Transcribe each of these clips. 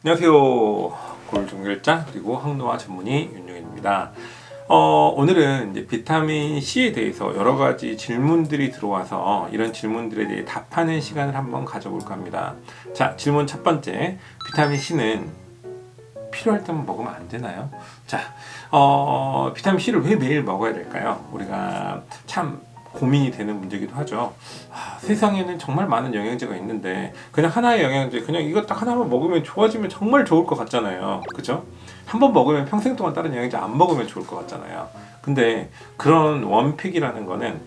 안녕하세요. 골종결자 그리고 항노화 전문의 윤용현입니다. 오늘은 이제 비타민 C에 대해서 여러 가지 질문들이 들어와서 이런 질문들에 대해 답하는 시간을 한번 가져볼까 합니다. 자, 질문 첫 번째. 비타민 C는 필요할 때만 먹으면 안 되나요? 자, 비타민 C를 왜 매일 먹어야 될까요? 우리가 참 고민이 되는 문제이기도 하죠. 세상에는 정말 많은 영양제가 있는데 그냥 하나의 영양제, 그냥 이거 딱 하나만 먹으면 좋아지면 정말 좋을 것 같잖아요. 그죠? 한 번 먹으면 평생 동안 다른 영양제 안 먹으면 좋을 것 같잖아요. 근데 그런 원픽이라는 거는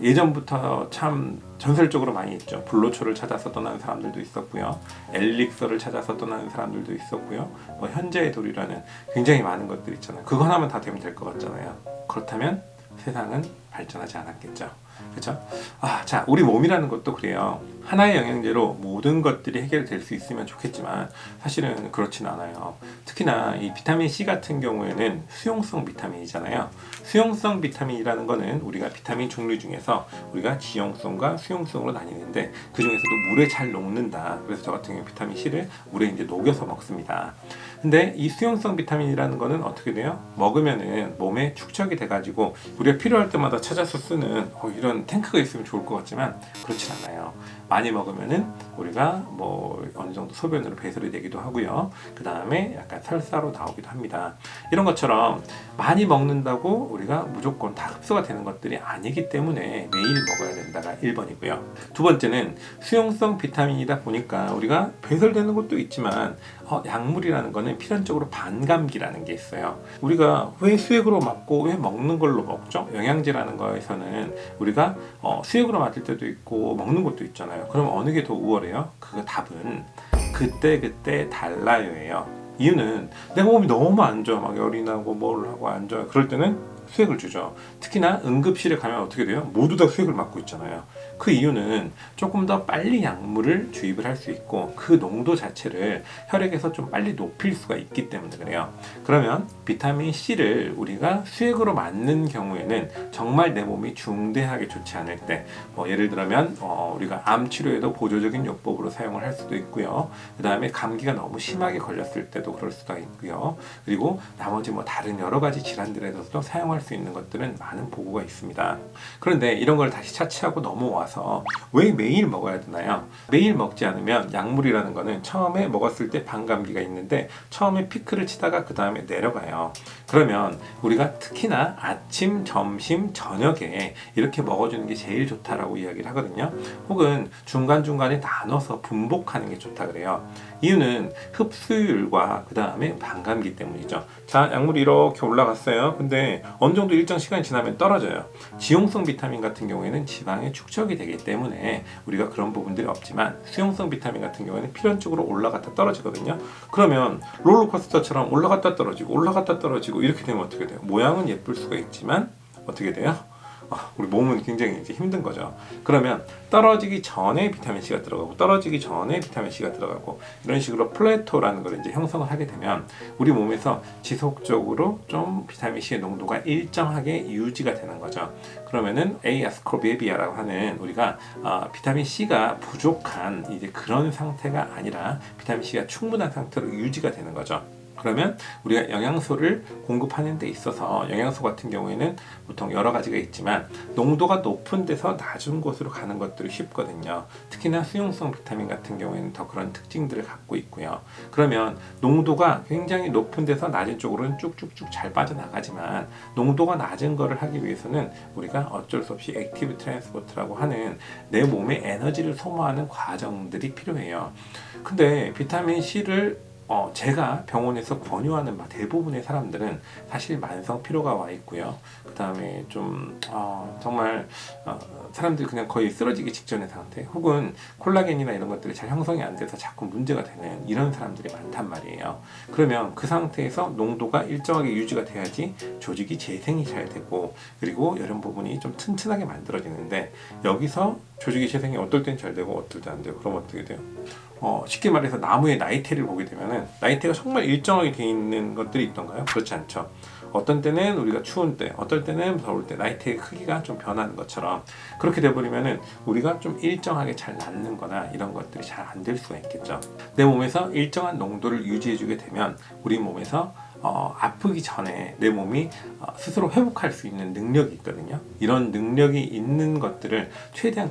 예전부터 참 전설적으로 많이 있죠. 불로초를 찾아서 떠나는 사람들도 있었고요. 엘릭서를 찾아서 떠나는 사람들도 있었고요. 현재의 돌이라는 굉장히 많은 것들 있잖아요. 그거 하나만 다 되면 될 것 같잖아요. 그렇다면 세상은 발전하지 않았겠죠. 그렇죠? 자, 우리 몸이라는 것도 그래요. 하나의 영양제로 모든 것들이 해결될 수 있으면 좋겠지만 사실은 그렇진 않아요. 특히나 이 비타민 C 같은 경우에는 수용성 비타민이잖아요. 수용성 비타민이라는 거는 우리가 비타민 종류 중에서 우리가 지용성과 수용성으로 나뉘는데 그 중에서도 물에 잘 녹는다. 그래서 저 같은 경우 비타민 C를 물에 이제 녹여서 먹습니다. 근데 이 수용성 비타민이라는 거는 어떻게 돼요? 먹으면은 몸에 축적이 돼가지고 우리가 필요할 때마다 찾아서 쓰는 이런 탱크가 있으면 좋을 것 같지만 그렇진 않아요. 많이 먹으면은 우리가 어느 정도 소변으로 배설이 되기도 하고요. 그 다음에 약간 설사로 나오기도 합니다. 이런 것처럼 많이 먹는다고 우리가 무조건 다 흡수가 되는 것들이 아니기 때문에 매일 먹어야 된다가 1번이고요. 두 번째는 수용성 비타민이다 보니까 우리가 배설되는 것도 있지만 약물이라는 거는 필연적으로 반감기라는 게 있어요. 우리가 왜 수액으로 맞고 왜 먹는 걸로 먹죠? 영양제라는 거에서는 우리가 수액으로 맞을 때도 있고 먹는 것도 있잖아요. 그럼 어느 게 더 우월해요? 그 답은 그때 달라요예요. 이유는 내가 몸이 너무 안 좋아, 막 열이 나고 뭘 하고 안 좋아, 그럴 때는 수액을 주죠. 특히나 응급실에 가면 어떻게 돼요? 모두 다 수액을 맞고 있잖아요. 그 이유는 조금 더 빨리 약물을 주입을 할 수 있고 그 농도 자체를 혈액에서 좀 빨리 높일 수가 있기 때문에 그래요. 그러면 비타민 C를 우리가 수액으로 맞는 경우에는 정말 내 몸이 중대하게 좋지 않을 때, 예를 들면 우리가 암 치료에도 보조적인 요법으로 사용을 할 수도 있고요. 그 다음에 감기가 너무 심하게 걸렸을 때도 그럴 수가 있고요. 그리고 나머지 다른 여러 가지 질환들에서도 사용할 수 있는 것들은 많은 보고가 있습니다. 그런데 이런 걸 다시 차치하고 넘어와서 왜 매일 먹어야 되나요? 매일 먹지 않으면 약물이라는 거는 처음에 먹었을 때 반감기가 있는데 처음에 피크를 치다가 그 다음에 내려가요. 그러면 우리가 특히나 아침, 점심, 저녁에 이렇게 먹어주는 게 제일 좋다라고 이야기를 하거든요. 혹은 중간중간에 나눠서 분복하는 게 좋다 그래요. 이유는 흡수율과 그 다음에 반감기 때문이죠. 자, 약물이 이렇게 올라갔어요. 근데 어느 정도 일정 시간이 지나면 떨어져요. 지용성 비타민 같은 경우에는 지방에 축적이 되기 때문에 우리가 그런 부분들이 없지만 수용성 비타민 같은 경우에는 필연적으로 올라갔다 떨어지거든요. 그러면 롤러코스터처럼 올라갔다 떨어지고 이렇게 되면 어떻게 돼요? 모양은 예쁠 수가 있지만 어떻게 돼요? 우리 몸은 굉장히 이제 힘든 거죠. 그러면 떨어지기 전에 비타민 C가 들어가고 떨어지기 전에 비타민 C가 들어가고 이런 식으로 플레이토라는 걸 이제 형성을 하게 되면 우리 몸에서 지속적으로 좀 비타민 C의 농도가 일정하게 유지가 되는 거죠. 그러면은 에이아스코르비아라고 하는 우리가 비타민 C가 부족한 이제 그런 상태가 아니라 비타민 C가 충분한 상태로 유지가 되는 거죠. 그러면 우리가 영양소를 공급하는 데 있어서 영양소 같은 경우에는 보통 여러 가지가 있지만 농도가 높은 데서 낮은 곳으로 가는 것들이 쉽거든요. 특히나 수용성 비타민 같은 경우에는 더 그런 특징들을 갖고 있고요. 그러면 농도가 굉장히 높은 데서 낮은 쪽으로는 쭉쭉쭉 잘 빠져나가지만 농도가 낮은 거를 하기 위해서는 우리가 어쩔 수 없이 액티브 트랜스포트라고 하는 내 몸의 에너지를 소모하는 과정들이 필요해요. 근데 비타민 C를 제가 병원에서 권유하는 대부분의 사람들은 사실 만성 피로가 와 있고요. 그 다음에 정말 사람들이 그냥 거의 쓰러지기 직전의 상태, 혹은 콜라겐이나 이런 것들이 잘 형성이 안 돼서 자꾸 문제가 되는 이런 사람들이 많단 말이에요. 그러면 그 상태에서 농도가 일정하게 유지가 돼야지 조직이 재생이 잘 되고 그리고 이런 부분이 좀 튼튼하게 만들어지는데 여기서 조직이 재생이 어떨 땐 잘 되고 어떨 땐 안 되고 그럼 어떻게 돼요? 쉽게 말해서 나무의 나이테를 보게 되면은 나이테가 정말 일정하게 되어 있는 것들이 있던가요? 그렇지 않죠. 어떤 때는 우리가 추운 때, 어떨 때는 더울 때 나이테의 크기가 좀 변하는 것처럼 그렇게 돼버리면은 우리가 좀 일정하게 잘 낫는 거나 이런 것들이 잘 안 될 수가 있겠죠. 내 몸에서 일정한 농도를 유지해주게 되면 우리 몸에서 아프기 전에 내 몸이 스스로 회복할 수 있는 능력이 있거든요. 이런 능력이 있는 것들을 최대한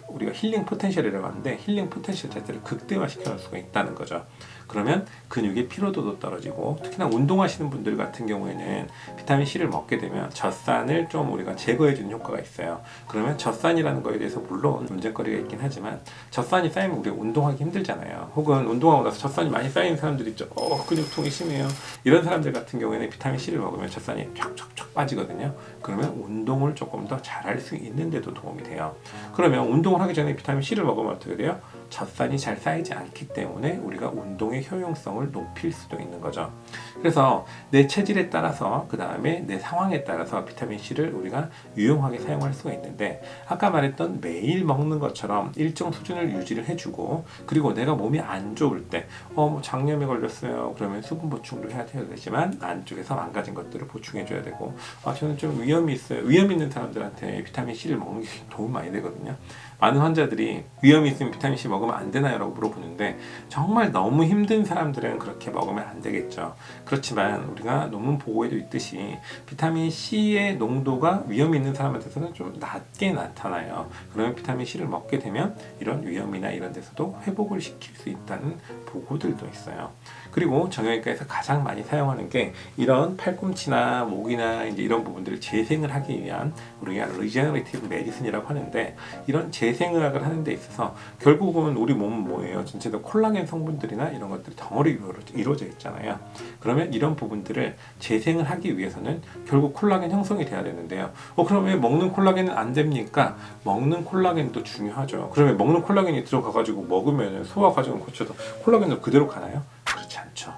우리가 힐링 포텐셜이라고 하는데 힐링 포텐셜 자체를 극대화시켜 놓을 수가 있다는 거죠. 그러면 근육의 피로도도 떨어지고 특히나 운동하시는 분들 같은 경우에는 비타민 C를 먹게 되면 젖산을 좀 우리가 제거해 주는 효과가 있어요. 그러면 젖산이라는 거에 대해서 물론 문제거리가 있긴 하지만 젖산이 쌓이면 우리가 운동하기 힘들잖아요. 혹은 운동하고 나서 젖산이 많이 쌓이는 사람들 있죠. 근육통이 심해요. 이런 사람들 같은 경우에는 비타민 C를 먹으면 젖산이 쫙쫙쫙 빠지거든요. 그러면 운동을 조금 더 잘할 수 있는데도 도움이 돼요. 그러면 운동을 하기 전에 비타민 C를 먹으면 어떻게 돼요? 젖산이 잘 쌓이지 않기 때문에 우리가 운동의 효용성을 높일 수도 있는 거죠. 그래서 내 체질에 따라서 그 다음에 내 상황에 따라서 비타민 C를 우리가 유용하게 사용할 수가 있는데 아까 말했던 매일 먹는 것처럼 일정 수준을 유지를 해주고 그리고 내가 몸이 안 좋을 때 뭐 장염에 걸렸어요. 그러면 수분 보충도 해야 되지만 안쪽에서 망가진 것들을 보충해줘야 되고 저는 좀 위염이 있어요. 위염 있는 사람들한테 비타민 C를 먹는 게 도움 많이 되거든요. 많은 환자들이 위험이 있으면 비타민 C 먹으면 안 되나요? 라고 물어보는데 정말 너무 힘든 사람들은 그렇게 먹으면 안 되겠죠. 그렇지만 우리가 논문 보고에도 있듯이 비타민 C의 농도가 위험이 있는 사람한테서는 좀 낮게 나타나요. 그러면 비타민 C를 먹게 되면 이런 위염이나 이런 데서도 회복을 시킬 수 있다는 보고들도 있어요. 그리고 정형외과에서 가장 많이 사용하는 게 이런 팔꿈치나 목이나 이제 이런 부분들을 재생을 하기 위한 우리가 리제너레이티브 메디슨이라고 하는데 이런 재생의학을 하는 데 있어서 결국은 우리 몸은 뭐예요? 전체도 콜라겐 성분들이나 이런 것들이 덩어리로 이루어져 있잖아요. 그러면 이런 부분들을 재생을 하기 위해서는 결국 콜라겐 형성이 돼야 되는데요. 그럼 왜 먹는 콜라겐은 안 됩니까? 먹는 콜라겐도 중요하죠. 그러면 먹는 콜라겐이 들어가가지고 먹으면 소화 과정을 거쳐서 콜라겐도 그대로 가나요? 그렇지 않죠.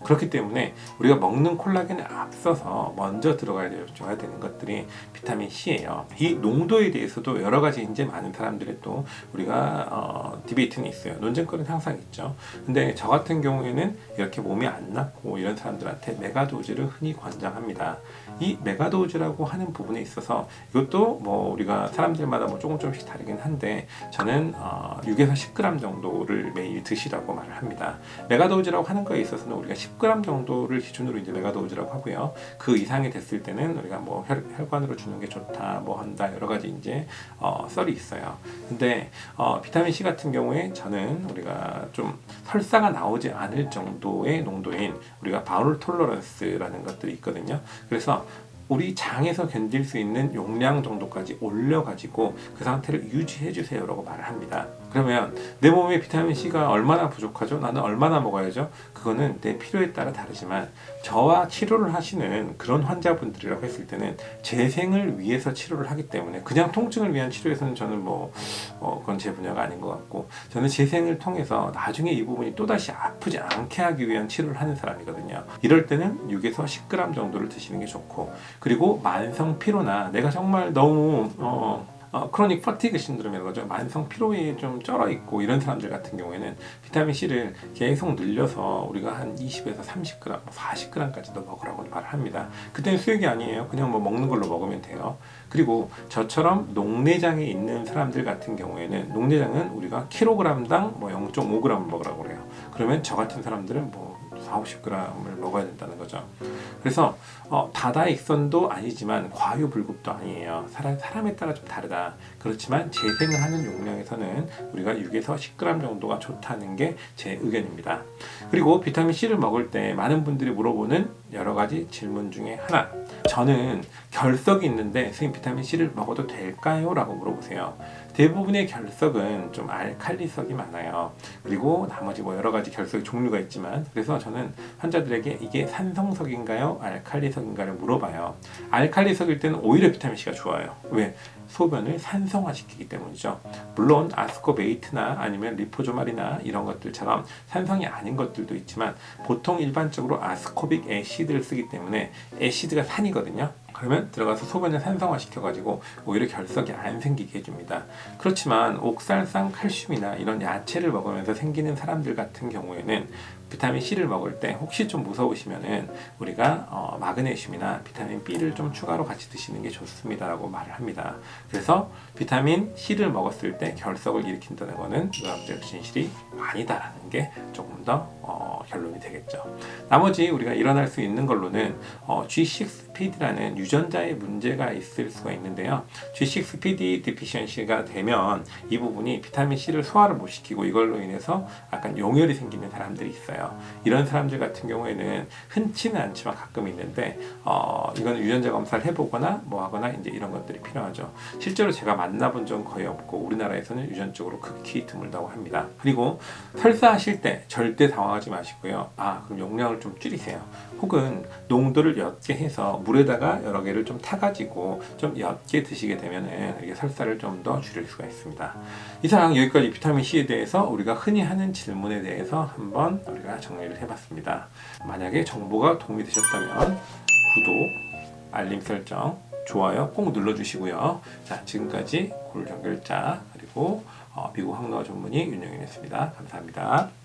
그렇기 때문에 우리가 먹는 콜라겐에 앞서서 먼저 들어가야 되는 것들이 비타민 C예요. 이 농도에 대해서도 여러 가지 이제 많은 사람들의 또 우리가 디베이트는 있어요. 논쟁거리는 항상 있죠. 근데 저 같은 경우에는 이렇게 몸이 안 낫고 이런 사람들한테 메가도즈를 흔히 권장합니다. 이 메가도즈라고 하는 부분에 있어서 이것도 뭐 우리가 사람들마다 뭐 조금씩 다르긴 한데 저는 6에서 10g 정도를 매일 드시라고 말을 합니다. 메가도즈라고 하는 거에 있어서는 우리가 10g 정도를 기준으로 이제 메가도즈라고 하고요. 그 이상이 됐을 때는 우리가 뭐 혈관으로 주는 게 좋다, 뭐 한다 여러 가지 이제 썰이 있어요. 근데 비타민 C 같은 경우에 저는 우리가 좀 설사가 나오지 않을 정도의 농도인 우리가 바울 톨러런스라는 것들이 있거든요. 그래서 우리 장에서 견딜 수 있는 용량 정도까지 올려가지고 그 상태를 유지해 주세요라고 말을 합니다. 그러면 내 몸에 비타민 C가 얼마나 부족하죠? 나는 얼마나 먹어야죠? 그거는 내 필요에 따라 다르지만 저와 치료를 하시는 그런 환자분들이라고 했을 때는 재생을 위해서 치료를 하기 때문에 그냥 통증을 위한 치료에서는 저는 그건 제 분야가 아닌 것 같고 저는 재생을 통해서 나중에 이 부분이 또다시 아프지 않게 하기 위한 치료를 하는 사람이거든요. 이럴 때는 6에서 10g 정도를 드시는 게 좋고 그리고 만성 피로나 내가 정말 너무 크로닉 퍼티그 신드롬이라고 하죠. 만성 피로에 좀 쩔어 있고 이런 사람들 같은 경우에는 비타민 C를 계속 늘려서 우리가 한 20에서 30g, 40g까지도 먹으라고 말을 합니다. 그때는 수액이 아니에요. 그냥 뭐 먹는 걸로 먹으면 돼요. 그리고 저처럼 녹내장에 있는 사람들 같은 경우에는 녹내장은 우리가 킬로그램당 0.5g 먹으라고 그래요. 그러면 저 같은 사람들은 40-50g을 먹어야 된다는 거죠. 그래서 다다익선도 아니지만 과유불급도 아니에요. 사람에 따라 좀 다르다. 그렇지만 재생을 하는 용량에서는 우리가 6에서 10g 정도가 좋다는 게 제 의견입니다. 그리고 비타민 C를 먹을 때 많은 분들이 물어보는 여러 가지 질문 중에 하나, 저는 결석이 있는데 선생님 비타민 C를 먹어도 될까요? 라고 물어보세요. 대부분의 결석은 좀 알칼리석이 많아요. 그리고 나머지 여러 가지 결석의 종류가 있지만 그래서 저는 환자들에게 이게 산성석인가요? 알칼리석인가를 물어봐요. 알칼리석일 때는 오히려 비타민 C가 좋아요. 왜? 소변을 산성화시키기 때문이죠. 물론 아스코베이트나 아니면 리포조말이나 이런 것들처럼 산성이 아닌 것들도 있지만 보통 일반적으로 아스코빅 애시드를 쓰기 때문에 애시드가 산이거든요. 그러면 들어가서 소변을 산성화시켜가지고 오히려 결석이 안 생기게 해줍니다. 그렇지만 옥살산 칼슘이나 이런 야채를 먹으면서 생기는 사람들 같은 경우에는 비타민 C를 먹을 때 혹시 좀 무서우시면은 우리가 마그네슘이나 비타민 B를 좀 추가로 같이 드시는 게 좋습니다라고 말을 합니다. 그래서 비타민 C를 먹었을 때 결석을 일으킨다는 것은 유압제 진실이 아니다라는 게 조금 더 결론이 되겠죠. 나머지 우리가 일어날 수 있는 걸로는 G6PD 라는 유전자의 문제가 있을 수가 있는데요. G6PD 디피션시가 되면 이 부분이 비타민 C를 소화를 못 시키고 이걸로 인해서 약간 용혈이 생기는 사람들이 있어요. 이런 사람들 같은 경우에는 흔치는 않지만 가끔 있는데 이건 유전자 검사를 해보거나 뭐 하거나 이제 이런 것들이 필요하죠. 실제로 제가 만나본 적은 거의 없고 우리나라에서는 유전적으로 극히 드물다고 합니다. 그리고 설사하실 때 절대 당황하지 마시고요. 그럼 용량을 좀 줄이세요. 혹은 농도를 옅게 해서 물에다가 여러 개를 좀 타가지고 좀 옅게 드시게 되면은 이게 설사를 좀 더 줄일 수가 있습니다. 이상 여기까지 비타민 C에 대해서 우리가 흔히 하는 질문에 대해서 한번 우리가 정리를 해봤습니다. 만약에 정보가 도움이 되셨다면 구독, 알림 설정, 좋아요 꼭 눌러주시고요. 자, 지금까지 골정결자 그리고 미국 항노화 전문의 윤영현이었습니다. 감사합니다.